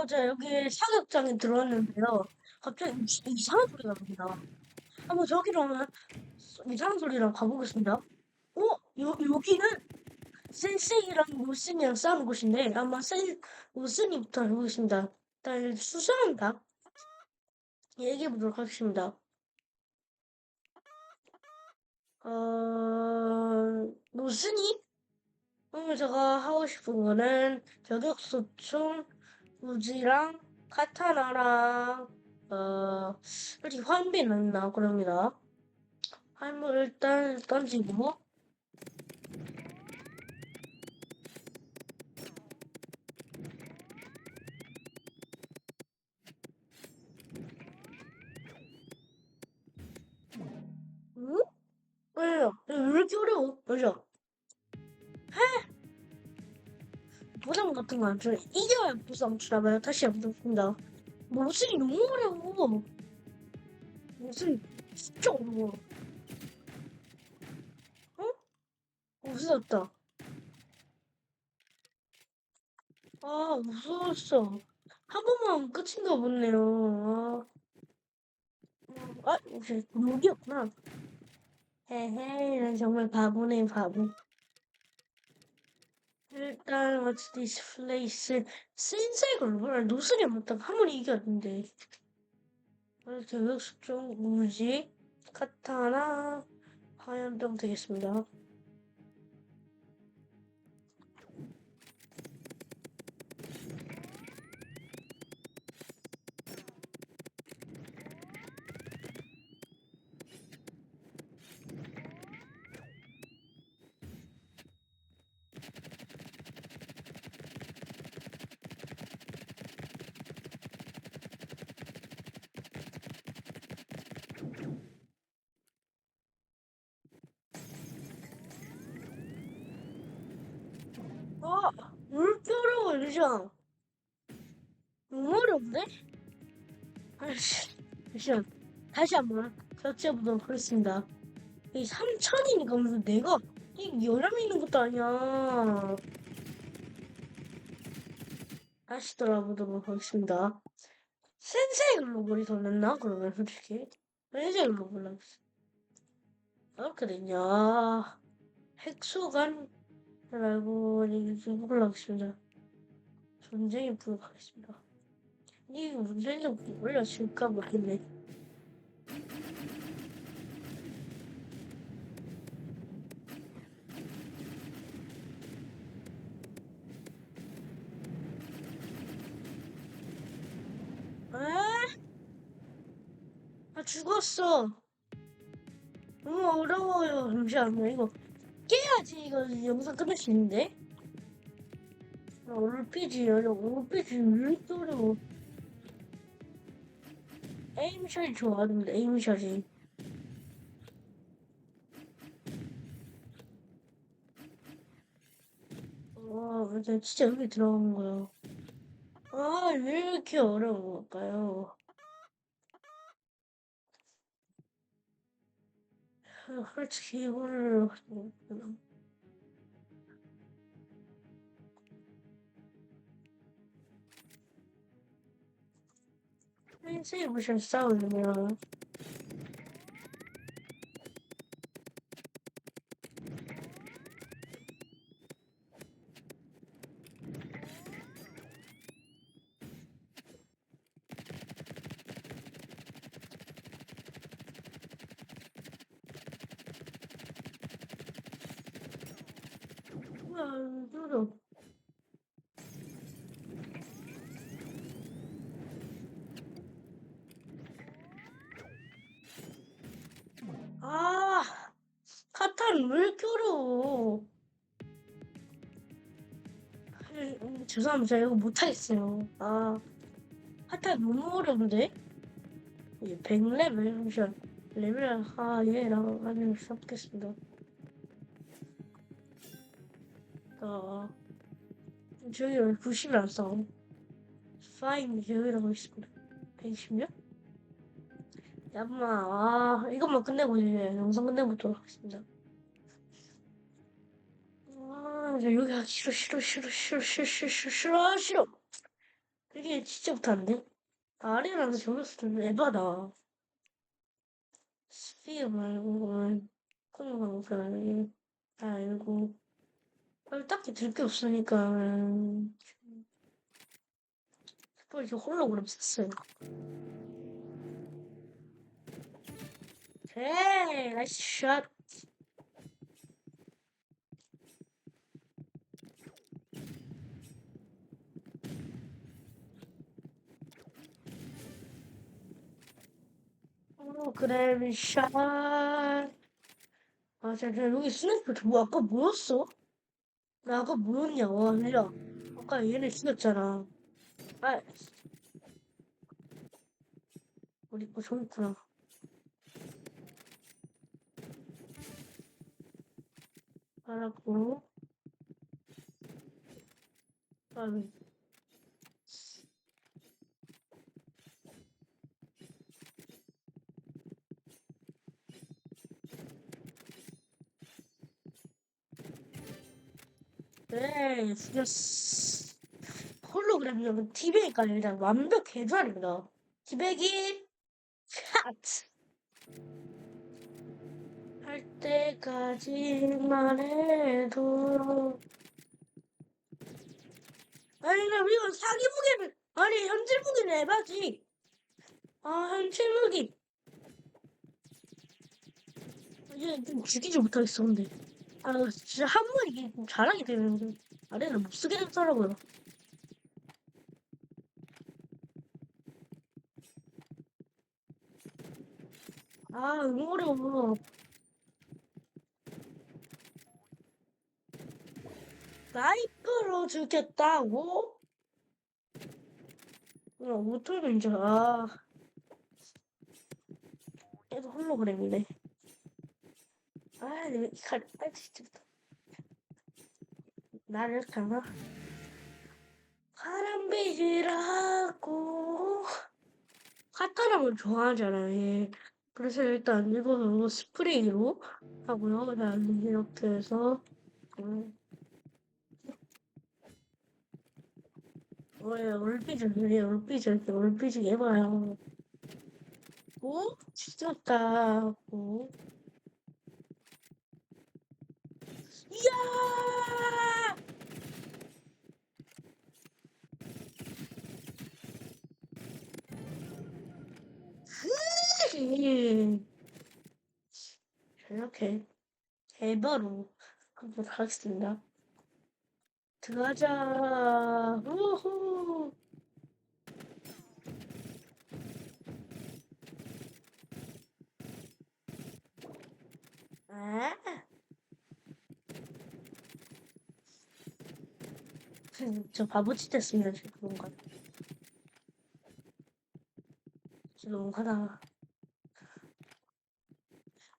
제가 여기 사격장에 들어왔는데요. 갑자기 이상한 소리가 납니다. 한번 저기로 한번 이상한 소리랑 가보겠습니다. 여기는 센세이랑 로슨이랑 싸우는 곳인데, 아마 로슨이부터 해보겠습니다. 일단 수상합니다. 얘기해보도록 하겠습니다. 로슨이? 오늘 제가 하고 싶은 거는 저격소총, 우지랑 카타나랑 솔직히 환비는 나 그럽니다. 화물 일단 던지고 응? 왜요? 왜 이렇게 어려워? 그죠? 보상 같은 거 안 줘요. 이겨야 보상 주나봐요. 다시 한번 봅니다. 모습이 너무 어려워. 모습이 진짜 어려워. 어? 무서웠다. 아, 무서웠어. 한 번만 하면 끝인가 보네요. 혹시 여기였구나. 헤헤, 난 정말 바보네, 바보. 일단, what's this place? 센색을 뭐라 노스리 못하고 한 번 이겼는데. 저격수 쪽 우지, 카타나, 화염병 되겠습니다. 물결을 걸리죠? 너무 어려운데? 아이씨, 잠시만. 다시 한번 격제해보도록 하겠습니다. 이 3천이니까 무슨 내가 이 열람이 있는 것도 아니야. 다시 돌아보도록 하겠습니다. 센세이 글로벌이 더 낫나? 그러면 솔직히. 센세이 글로벌 하겠어. 어떻게 됐냐. 핵소관 말고 이제 올라가겠습니다. 전쟁이 불가하겠습니다. 이 문제는 올려줄까 모르겠네. 에? 죽었어. 너무 어려워요. 잠시만요. 이거 깨야지 이거 영상 끝낼 수 있는데. 올피지 왜 이렇게 어려워. 에임샷이 좋아하는데 에임샷이. 맞아 진짜 여기 들어간 거야. 왜 이렇게 어려운 걸까요? 솔직히 이거를 세이브샷 싸우려면 누르. 아 카타는 왜 이렇게 어려워. 죄송합니다. 제가 이거 못하겠어요. 카타 너무 어려운데? 이제 100레벨 잠시만. 레벨 얘랑 하면 시작하겠습니다. 저기 왜 90이 안 싸워? 파인 여기라고 있습니다. 120몇? 잠깐만, 이것만 끝내고 이제 영상 끝내보도록 하겠습니다. 이제 여기 하기 싫어. 이게 진짜 못하는데? 아리랑에서 저격수 좀 에바다. 스피어 말고, 콩강사, 다 알고. 딱히 들 게 없으니까, 스포 이제 홀로그램 썼어요. 오케이, 나이스 샷. 홀로그램 샷. 아, 잠깐, 여기 스나이퍼 뭐 아까 뭐였어? 나 아까 뭐였냐, 와, 밀려. 아까 얘네 죽였잖아. 아, 우리 거 저기 있구나. 알았고. 아, 네, 죽였어. 홀로그램이면 티백이니까 일단 완벽 개잘입니다. 티백이 샷! 할 때까지만 해도 아니 나 이건 사기 무게를 아니 현질 무기는 에바지. 아 현질 무기 이제 좀 죽이지 못하겠어 근데 아 진짜 한 번 이게 좀 잘하게 되면 아래는 못 쓰게 되더라고요. 아 너무 어려워. 라이프로 죽였다고? 못하면 이제 계속 홀로그램이네. 아 내가 이칼 진짜 나를 이렇게 하나? 파란빛이라고 카타남을 좋아하잖아 얘. 그래서 일단 이거는 스프레이로 하고요. 그다음 이렇게 해서 음, 왜 얼핏을 해봐요. 오? 진짜다. 오. 이야! 이렇게 대바로 한번 하겠습니다. 들어가자. 우후. 아, 저 바보짓 했으면 그런가. 지금 하다가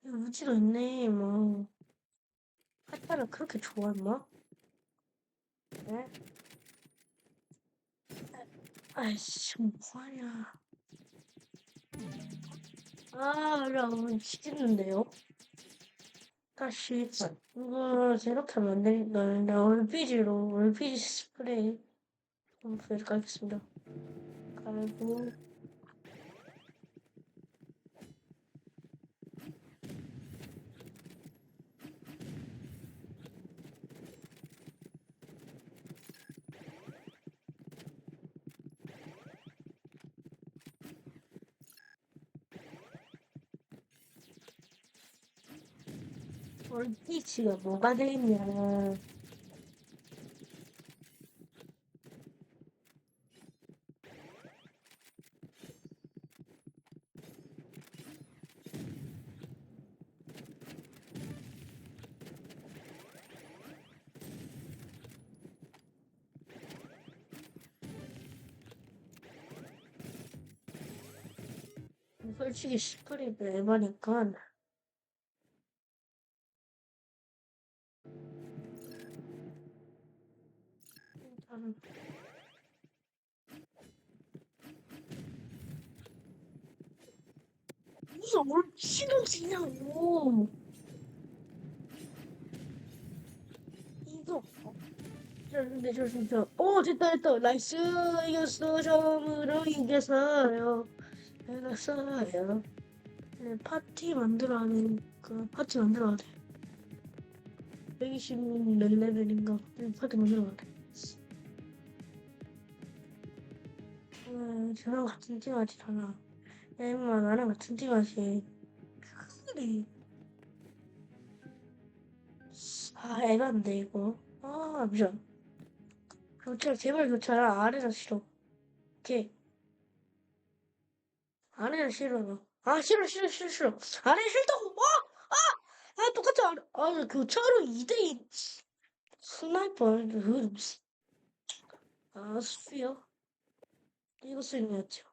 우지가 있네. 뭐 카타를 그렇게 좋아했나? 네? 아이씨 뭐하냐. 아, 나 미치겠는데요. 다시 이거 이렇게 하면 안 되니까 나 얼피지 스프레이 한번 깔겠습니다. 깔고 얼피지가 뭐가 되겠냐. 솔직히 스프레이도 에바니까 일단 무슨 얼피지냐고. 이거 근데 저 진짜 됐다 나이스 이겼어 처음으로 이겼어요 이겼어요 네, 파티 만들어 하는 그 파티 만들어야 돼 120 레벨인가 파티 만들어야 돼 저랑 같은 팀 하지 않아 야 임마 나랑 같은 팀 하지 그래 애간데 이거 미안 교차라 제발 교차라 아래가 싫어 오케이 아래가 싫어 싫어 아래 싫다고 똑같아 교차로 2대2 스나이퍼 스피어 이거 쓰임이었죠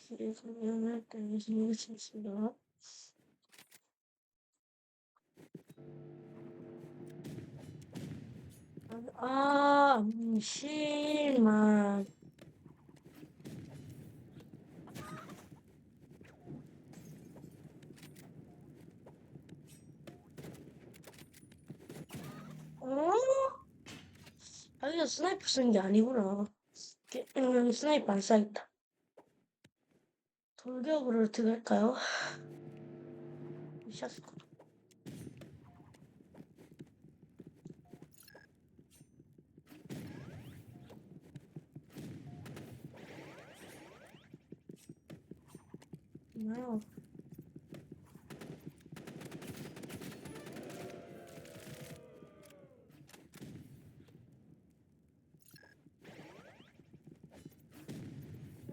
그래서 미안할 때 이거 쓰겠습니다 실만 어? 이거 스나이퍼 쓴 게 아니구나 스나이퍼 안 써야겠다 돌격으로 어떻게 할까요? 샷 뭐야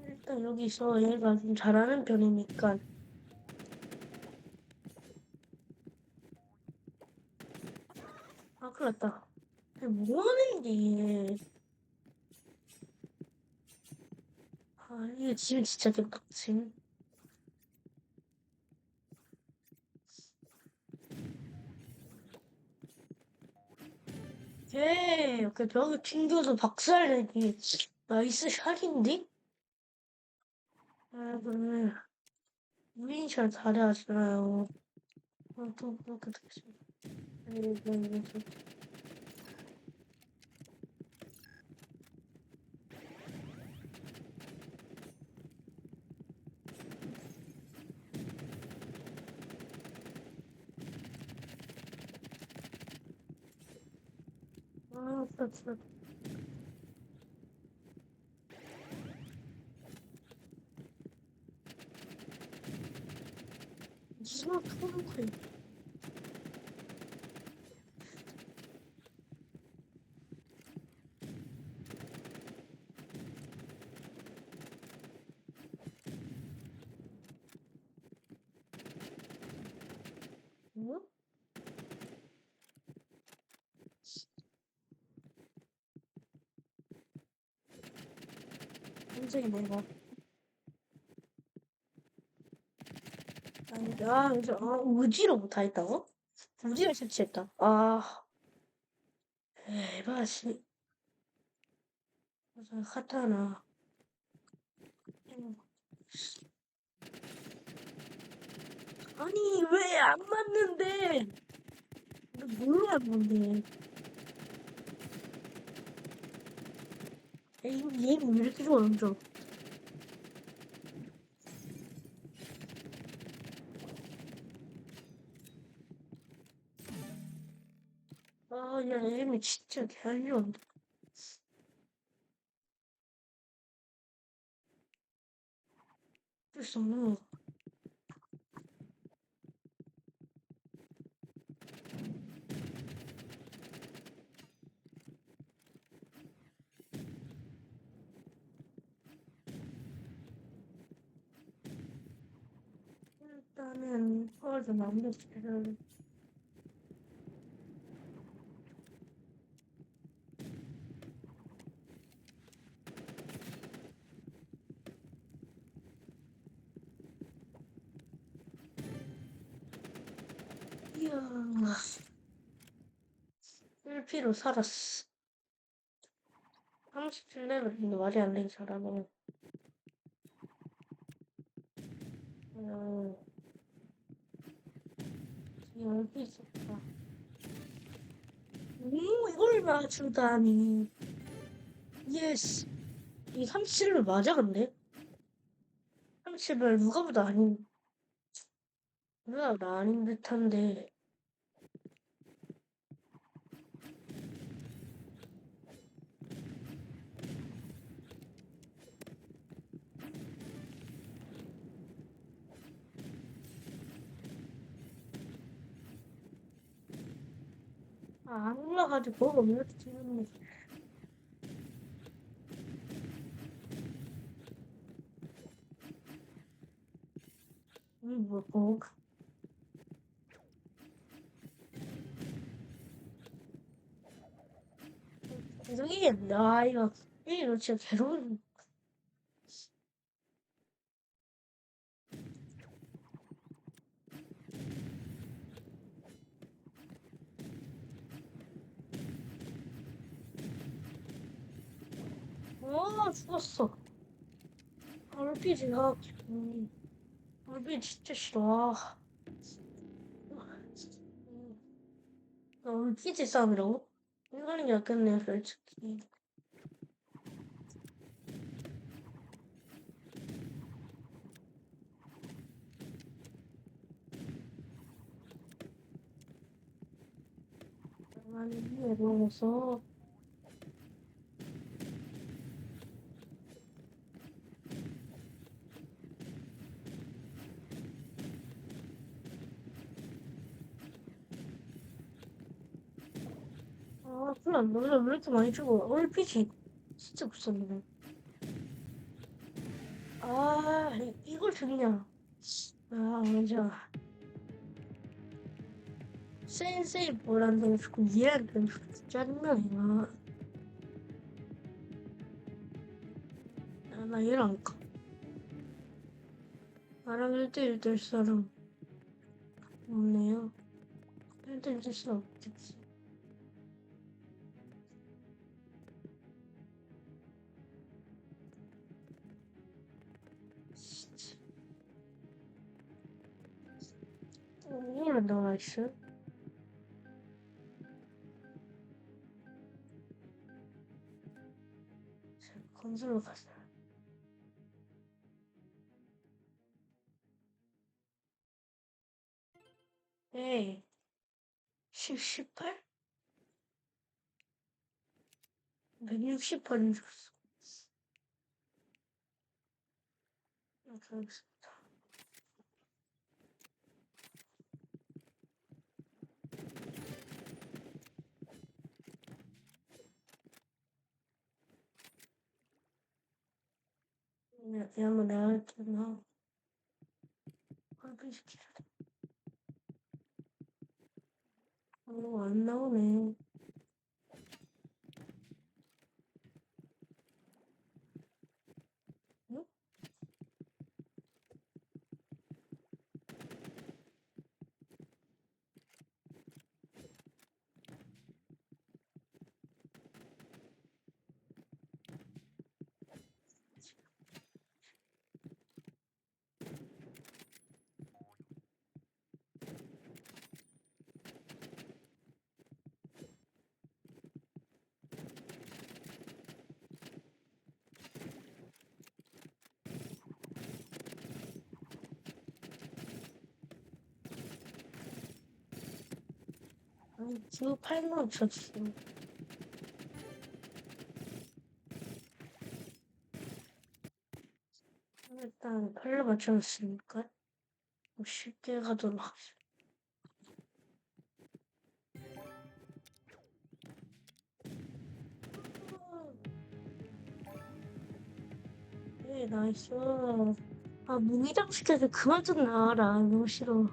일단 여기서 얘가 좀 잘하는 편이니까 큰일 났다 뭐 하는 게 이게 지금 진짜 개빡침 그 벽에 튕겨서 박살내기 나이스 샷인데? 그러면 무인샷 잘해하잖아요 또 그렇게 되겠습니다 진짜 무슨 토는 거야 뭐? 갑자기 뭔가 이제 우지로 못하겠다고? 우지를 설치했다 에바시 무슨 카타나 아니 왜 안 맞는데 뭘로 안 맞는데 얘는 왜 이렇게 좋아 먼저 야 얘는 진짜 개알려 어쩔 수 없는 거 일단은 좀 완벽해를 이야 1피로 살았어 37레벨인데 말이 안 되게 잘하네 여기 있었다 이걸 맞추다니. 예스. 이 37을 맞아, 근데? 37을 누가 보다 아닌 듯한데. 안 올라가지고, 이렇게 찍는 뭐, 이게, 이거 진짜 괴로운. 죽었어. RPG가, RPG 진짜 싫어. RPG 싸움이라고? 이거는 약겠네, 솔직히. 아니, 이러면서. 별로 안 놀라. 왜 이렇게 많이 주고? RPG 진짜 비쌌네. 이걸 죽냐? 맞아. 센세이 뭐라는 데 죽고 얘한테 죽고 짜증나네. 나 얘랑 안 가. 나랑 1대1 될 사람 없네요. 1대1 될 사람 없겠지. 진짜. 이거는 너가 있어? 건설로 가자. 에이, 18? 168인 줄 알았어. 알겠습니다. 한번 내가 할게나. 시키자. 안 나오네. 응? 지금 8만 쳤어. 일단 8로 맞춰놨으니까 쉽게 가도록 하겠습니다. 네, 나이스. 무기장 시켜서 그만 좀 나와라. 너무 싫어.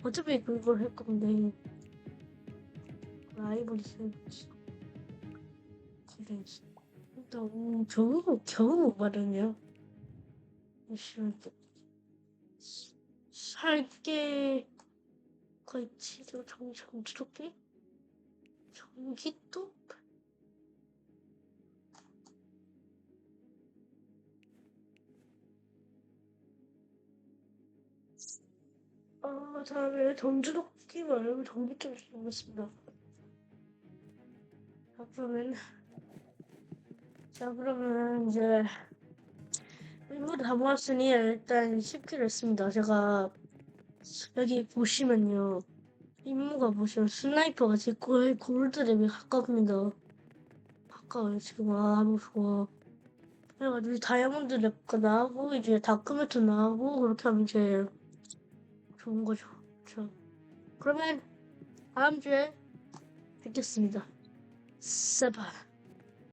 어차피 그걸 할 건데. 라이벌 있어야지. 그래. 일단, 겨우 못 받았네요. 싫어. 살게, 거의 치료 정지롭게? 전기톱? 다음에 전주도끼 말고 전기톱을 쓰겠습니다. 그러면 이제 일부 다 모았으니 일단 10킬 했습니다. 제가 여기 보시면요. 임무가 보시면 스나이퍼가 제 거의 골드랩에 가깝습니다. 가까워요 지금. 아 무서워. 그래가지고 다이아몬드 랩가 나오고 이제 다크메터 나오고 그렇게 하면 이제 좋은 거죠. 그렇죠. 그러면 다음 주에 뵙겠습니다. 세바.